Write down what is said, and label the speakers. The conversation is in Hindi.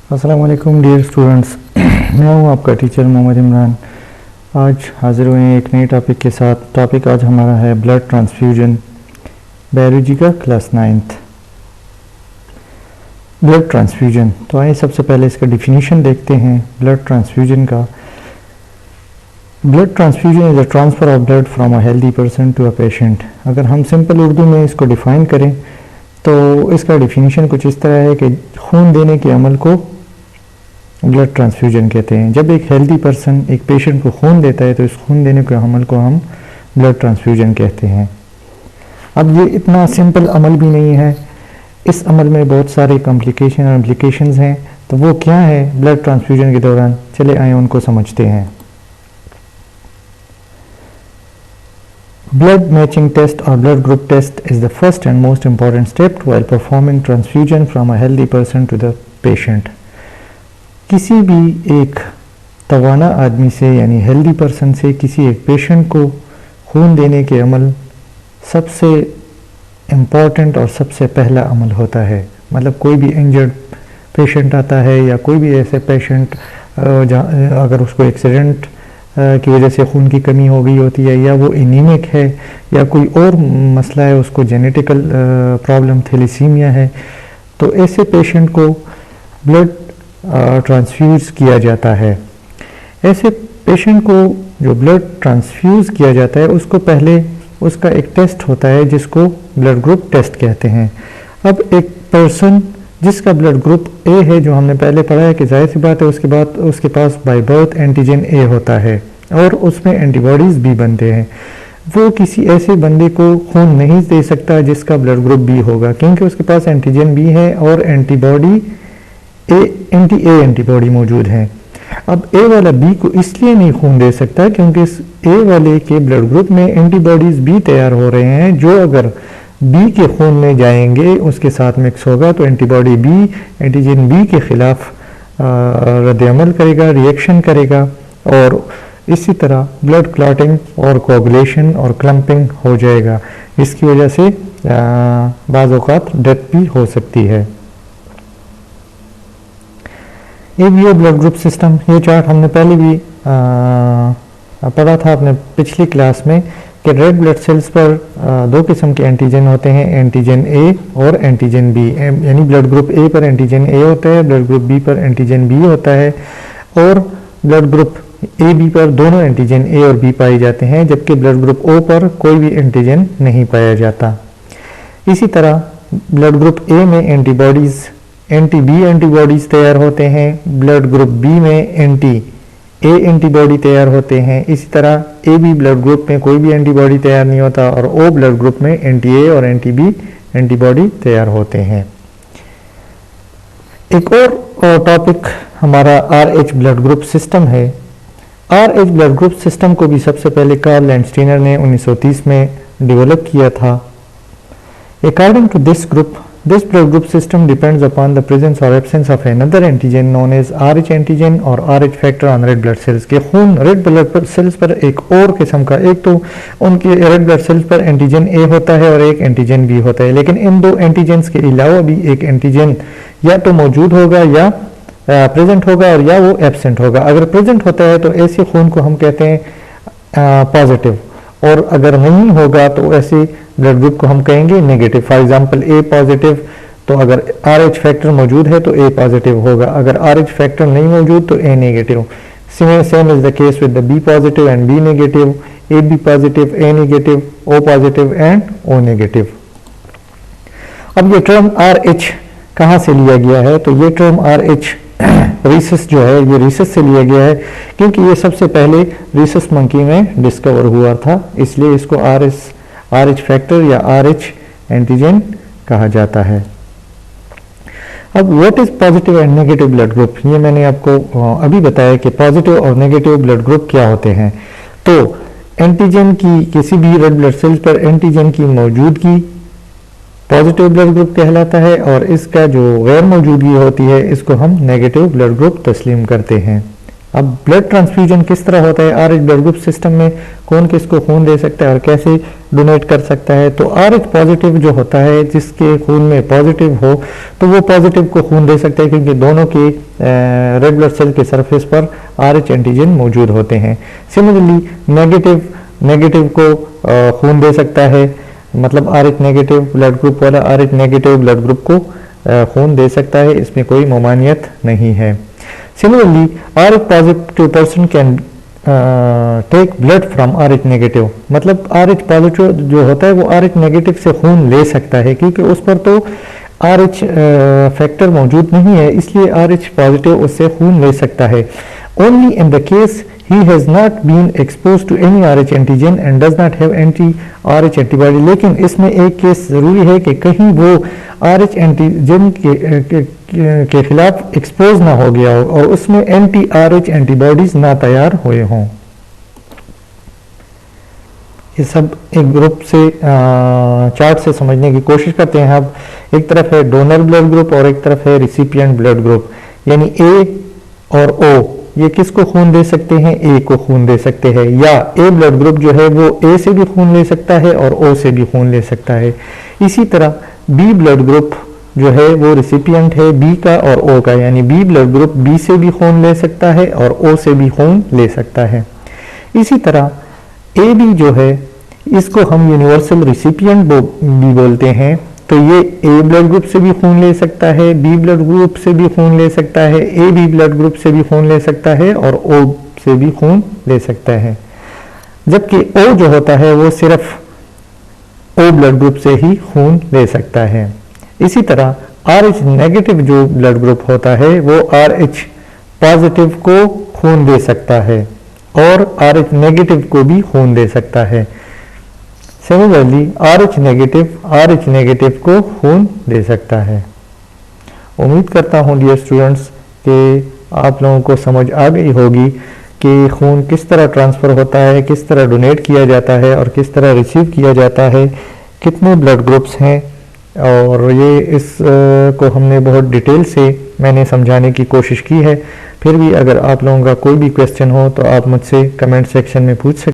Speaker 1: अस्सलाम वालेकुम डियर स्टूडेंट्स। मैं हूं आपका टीचर मोहम्मद इमरान। आज हाज़िर हुए हैं एक नए टॉपिक के साथ। टॉपिक आज हमारा है ब्लड ट्रांसफ्यूजन, बायोलॉजी का क्लास 9th। ब्लड ट्रांसफ्यूजन, तो आइए सबसे पहले इसका डिफिनीशन देखते हैं ब्लड ट्रांसफ्यूजन का। Blood transfusion is a transfer of blood from a healthy person to a patient. अगर हम सिंपल उर्दू में इसको डिफ़ाइन करें तो इसका डिफिनीशन कुछ इस तरह है कि खून देने के अमल को ब्लड ट्रांसफ्यूजन कहते हैं। जब एक हेल्दी पर्सन एक पेशेंट को खून देता है तो इस खून देने के अमल को हम ब्लड ट्रांसफ्यूजन कहते हैं। अब ये इतना सिंपल अमल भी नहीं है, इस अमल में बहुत सारे कॉम्प्लिकेशन और इम्प्लिकेशंस हैं। तो वो क्या है ब्लड ट्रांसफ्यूजन के दौरान, चले आए उनको समझते हैं। Blood matching test or blood group test is the first and most important step while performing transfusion from a healthy person to the patient. किसी भी एक तवाना आदमी से यानी हेल्दी पर्सन से किसी एक पेशेंट को खून देने के अमल सबसे इम्पॉर्टेंट और सबसे पहला अमल होता है। मतलब कोई भी इंजर्ड पेशेंट आता है या कोई भी ऐसे पेशेंट अगर उसको एक्सीडेंट की वजह से खून की कमी हो गई होती है या वो एनीमिक है या कोई और मसला है, उसको जेनेटिकल प्रॉब्लम थैलेसीमिया है, तो ऐसे पेशेंट को ब्लड ट्रांसफ्यूज़ किया जाता है। ऐसे पेशेंट को जो ब्लड ट्रांसफ्यूज़ किया जाता है उसको पहले उसका एक टेस्ट होता है जिसको ब्लड ग्रुप टेस्ट कहते हैं। अब एक पर्सन जिसका ब्लड ग्रुप ए है, जो हमने पहले पढ़ा है कि जाहिर सी बात है उसके बाद उसके पास बाय बर्थ एंटीजन ए होता है और उसमें एंटीबॉडीज़ भी बनते हैं। वो किसी ऐसे बंदे को खून नहीं दे सकता जिसका ब्लड ग्रुप बी होगा, क्योंकि उसके पास एंटीजन बी है और एंटी ए एंटीबॉडी मौजूद है। अब ए वाला बी को इसलिए नहीं खून दे सकता क्योंकि इस ए वाले के ब्लड ग्रुप में एंटीबॉडीज़ बी तैयार हो रहे हैं, जो अगर बी के खून में जाएंगे उसके साथ मिक्स होगा तो एंटीबॉडी बी एंटीजन बी के खिलाफ रद्द-ए-अमल करेगा, रिएक्शन करेगा और इसी तरह ब्लड क्लॉटिंग और कोगुलेशन और क्लम्पिंग हो जाएगा। इसकी वजह से बाज़ औक़ात डेथ भी हो सकती है। एबीओ ब्लड ग्रुप सिस्टम, ये चार्ट हमने पहले भी पढ़ा था अपने पिछली क्लास में कि रेड ब्लड सेल्स पर दो किस्म के एंटीजन होते हैं, एंटीजन ए और एंटीजन बी। यानी ब्लड ग्रुप ए पर एंटीजन ए होता है, ब्लड ग्रुप बी पर एंटीजन बी होता है और ब्लड ग्रुप ए बी पर दोनों एंटीजन ए और बी पाए जाते हैं, जबकि ब्लड ग्रुप ओ पर कोई भी एंटीजन नहीं पाया जाता। इसी तरह ब्लड ग्रुप ए में एंटीबॉडीज़ एंटी बी एंटीबॉडीज़ तैयार होते हैं, ब्लड ग्रुप बी में एंटी ए एंटीबॉडी तैयार होते हैं। इसी तरह ए बी ब्लड ग्रुप में कोई भी एंटीबॉडी तैयार नहीं होता और ओ ब्लड ग्रुप में एंटी ए और एंटी बी एंटीबॉडी तैयार होते हैं। एक और टॉपिक हमारा आरएच ब्लड ग्रुप सिस्टम है। आरएच ब्लड ग्रुप सिस्टम को भी सबसे पहले कार्ल लैंडस्टीनर ने 1930 में डेवलप किया था। According to this group, this blood group system depends upon the presence or absence of another antigen known as RH antigen और RH factor on red blood cells। के खून रेड ब्लड सेल्स पर एक और किस्म का, एक तो उनके रेड ब्लड सेल्स पर एंटीजन ए होता है और एक एंटीजन बी होता है, लेकिन इन दो एंटीजेंस के अलावा भी एक एंटीजन या तो मौजूद होगा या प्रेजेंट होगा और या वो एब्सेंट होगा। अगर प्रेजेंट होता है तो ऐसे खून को हम कहते हैं पॉजिटिव, और अगर नहीं होगा तो ऐसे ब्लड ग्रुप को हम कहेंगे negative. For example A positive, तो अगर आरएच फैक्टर मौजूद है तो ए पॉजिटिव होगा, अगर आरएच फैक्टर नहीं मौजूद तो A negative. Same is the case with the B positive and B negative, A B positive, A negative, O positive and O negative. अब ये टर्म आरएच कहाँ से लिया गया है, तो ये टर्म आरएच रीसस जो है ये रीसस से लिया गया है, क्योंकि ये सबसे पहले रीसस मंकी में डिस्कवर हुआ था, इसलिए इसको आरएच फैक्टर या आरएच एंटीजन कहा जाता है। अब what is positive and negative blood group, ये मैंने आपको अभी बताया कि पॉजिटिव और नेगेटिव ब्लड ग्रुप क्या होते हैं। तो एंटीजन की किसी भी रेड ब्लड सेल्स पर एंटीजन की मौजूदगी पॉजिटिव ब्लड ग्रुप कहलाता है और इसका जो गैर मौजूदगी होती है इसको हम नेगेटिव ब्लड ग्रुप तस्लीम करते हैं। अब ब्लड ट्रांसफ्यूजन किस तरह होता है, RH ब्लड ग्रुप सिस्टम में कौन किसको खून दे सकता है और कैसे डोनेट कर सकता है। तो RH पॉजिटिव जो होता है, जिसके खून में पॉजिटिव हो, तो वो पॉजिटिव को खून दे सकता है, क्योंकि दोनों के रेड ब्लड सेल के सरफेस पर RH एंटीजन मौजूद होते हैं। सिमिलरली नेगेटिव को खून दे सकता है, मतलब RH नेगेटिव ब्लड ग्रुप वाला RH नेगेटिव ब्लड ग्रुप को खून दे सकता है, इसमें कोई ममानियत नहीं है। Similarly, RH positive person can take blood from RH negative, मतलब RH पॉजिटिव जो होता है वो RH नेगेटिव से खून ले सकता है, क्योंकि उस पर तो RH फैक्टर मौजूद नहीं है, इसलिए RH पॉजिटिव उससे खून ले सकता है। Only in the case he has not been exposed to any RH antigen and does not have anti-RH antibody, लेकिन इसमें एक केस ज़रूरी है कि कहीं वो RH एंटीजन के खिलाफ एक्सपोज ना हो गया हो और उसमें anti-RH एंटीबॉडीज ना तैयार हुए हों। ये सब एक ग्रुप से चार्ट से समझने की कोशिश करते हैं। अब एक तरफ है डोनर ब्लड ग्रुप और एक तरफ है रिसिपिएंट ब्लड ग्रुप, यानी ए और ओ, ये किसको खून दे सकते हैं, ए को खून दे सकते हैं, या ए ब्लड ग्रुप जो है वो ए से भी खून ले सकता है और ओ से भी खून ले सकता है। इसी तरह बी ब्लड ग्रुप जो है वो रिसिपिएंट है बी का और ओ का, यानी बी ब्लड ग्रुप बी से भी खून ले सकता है और ओ से भी खून ले सकता है। इसी तरह ए बी जो है इसको हम यूनिवर्सल रिसिपिएंट भी बोलते हैं, तो ये ए ब्लड ग्रुप से भी खून ले सकता है, बी ब्लड ग्रुप से भी खून ले सकता है, ए बी ब्लड ग्रुप से भी खून ले सकता है और ओ से भी खून ले सकता है। जबकि ओ जो होता है वो सिर्फ ओ ब्लड ग्रुप से ही खून ले सकता है। इसी तरह RH नेगेटिव जो ब्लड ग्रुप होता है वो RH पॉजिटिव को खून दे सकता है और RH नेगेटिव को भी खून दे सकता है। सिमिलरली RH नेगेटिव को खून दे सकता है। उम्मीद करता हूँ डियर स्टूडेंट्स कि आप लोगों को समझ आ गई होगी कि खून किस तरह ट्रांसफ़र होता है, किस तरह डोनेट किया जाता है और किस तरह रिसीव किया जाता है, कितने ब्लड ग्रुप्स हैं, और ये इस को हमने बहुत डिटेल से मैंने समझाने की कोशिश की है। फिर भी अगर आप लोगों का कोई भी क्वेश्चन हो तो आप मुझसे कमेंट सेक्शन में पूछ सकते हैं।